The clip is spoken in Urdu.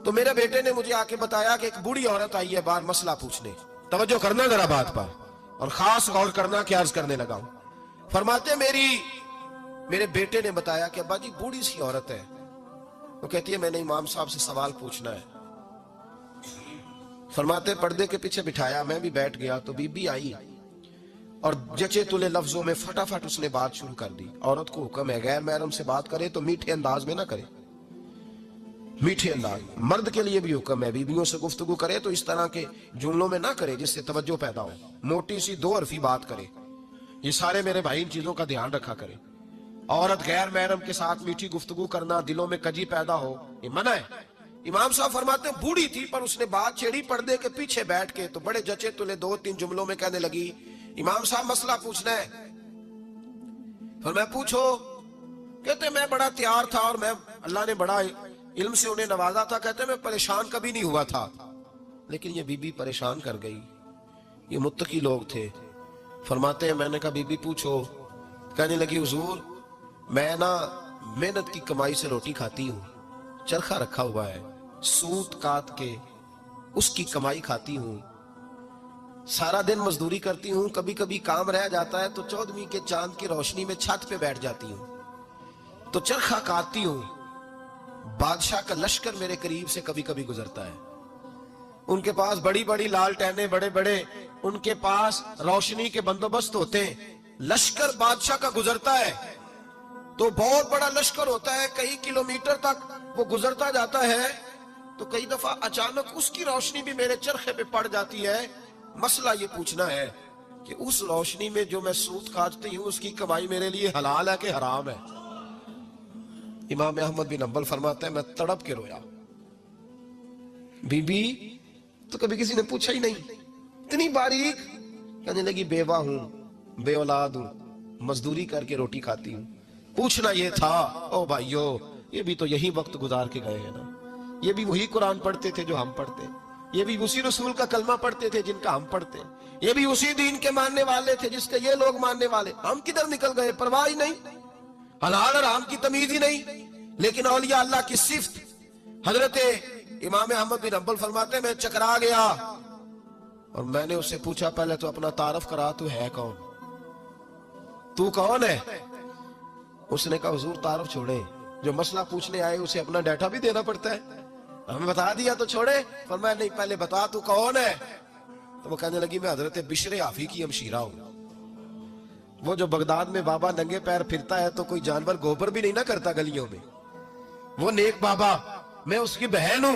تو میرے بیٹے نے مجھے آ کے بتایا کہ ایک بوڑھی عورت آئی ہے باہر مسئلہ پوچھنے. توجہ کرنا ذرا بات پر اور خاص غور کرنا کہ عرض کرنے لگا ہوں. فرماتے میرے بیٹے نے بتایا کہ ابا جی بوڑھی سی عورت ہے. وہ کہتی ہے میں نے امام صاحب سے سوال پوچھنا ہے. فرماتے پردے کے پیچھے بٹھایا, میں بھی بیٹھ گیا تو بی بی آئی اور جچے تلے لفظوں میں فٹافٹ اس نے بات شروع کر دی. عورت کو حکم ہے غیر محرم سے بات کرے تو میٹھے انداز میں نہ کرے, میٹھے انداز. مرد کے لیے بھی حکم ہے بیویوں سے گفتگو کرے تو اس طرح کے جملوں میں نہ کرے جس سے توجہ پیدا ہو, موٹی سی دو حرفی بات کرے. یہ سارے میرے بھائی ان چیزوں کا دھیان رکھا کرے. عورت غیر محرم کے ساتھ میٹھی گفتگو کرنا, دلوں میں کجی پیدا ہو, یہ منع ہے. امام صاحب فرماتے ہیں بوڑھی تھی پر اس نے بات چھیڑی پردے کے پیچھے بیٹھ کے, تو بڑے جچے تلے 2-3 جملوں میں کہنے لگی امام صاحب مسئلہ پوچھنا ہے. فرمایا پوچھو. کہتے میں بڑا تیار تھا اور میں اللہ نے بڑا علم سے انہیں نوازا تھا. کہتے میں پریشان کبھی نہیں ہوا تھا, لیکن یہ بی بی پریشان کر گئی. یہ متقی لوگ تھے. فرماتے ہیں میں نے کہا بی بی پوچھو. کہنے لگی حضور میں نا محنت کی کمائی سے روٹی کھاتی ہوں, چرخہ رکھا ہوا ہے, سوت کاٹ کے اس کی کمائی کھاتی ہوں, سارا دن مزدوری کرتی ہوں, کبھی کبھی کام رہ جاتا ہے تو 14ویں کے چاند کی روشنی میں چھت پہ بیٹھ جاتی ہوں تو چرخہ کاٹتی ہوں. بادشاہ کا لشکر میرے قریب سے کبھی کبھی گزرتا ہے, ان کے پاس بڑی بڑی لالٹینیں, بڑے بڑے ان کے پاس روشنی کے بندوبست ہوتے ہیں. لشکر بادشاہ کا گزرتا ہے تو بہت بڑا لشکر ہوتا ہے, کئی کلومیٹر تک وہ گزرتا جاتا ہے, تو کئی دفعہ اچانک اس کی روشنی بھی میرے چرخے پہ پڑ جاتی ہے. مسئلہ یہ پوچھنا ہے کہ اس روشنی میں جو میں سوت کاٹتی ہوں اس کی کمائی میرے لیے حلال ہے کہ حرام ہے؟ امام احمد بن حنبل فرماتا ہے میں تڑپ کے رویا. بی بی تو کبھی کسی نے پوچھا ہی نہیں, اتنی باریک. کہنے لگی بیوہ ہوں, بے اولاد ہوں, مزدوری کر کے روٹی کھاتی ہوں. پوچھنا یہ تھا. او بھائیو یہ بھی تو یہی وقت گزار کے گئے ہیں نا, یہ بھی وہی قرآن پڑھتے تھے جو ہم پڑھتے, یہ بھی اسی رسول کا کلمہ پڑھتے تھے جن کا ہم پڑھتے, یہ بھی اسی دین کے ماننے والے تھے جس کے یہ لوگ ماننے والے. ہم کدھر نکل گئے؟ پرواہ ہی نہیں, حلال حرام کی تمیز ہی نہیں. لیکن اولیاء اللہ کی صفت. حضرت امام احمد بن حنبل فرماتے ہیں میں چکرا گیا اور میں نے اس سے پوچھا پہلے تو اپنا تعارف کرا, تو ہے کون, تو کون ہے؟ اس نے کہا حضور تعارف چھوڑے, جو مسئلہ پوچھنے آئے اسے اپنا ڈیٹا بھی دینا پڑتا ہے, ہمیں بتا دیا تو چھوڑے. فرمایا نہیں پہلے بتا تو کون ہے. تو وہ کہنے لگی میں حضرت بشر حافی کی ہمشیرہ ہوں. وہ جو بغداد میں بابا ننگے پیر پھرتا ہے تو کوئی جانور گوبر بھی نہیں نہ کرتا گلیوں میں, وہ نیک بابا, میں اس کی بہن ہوں.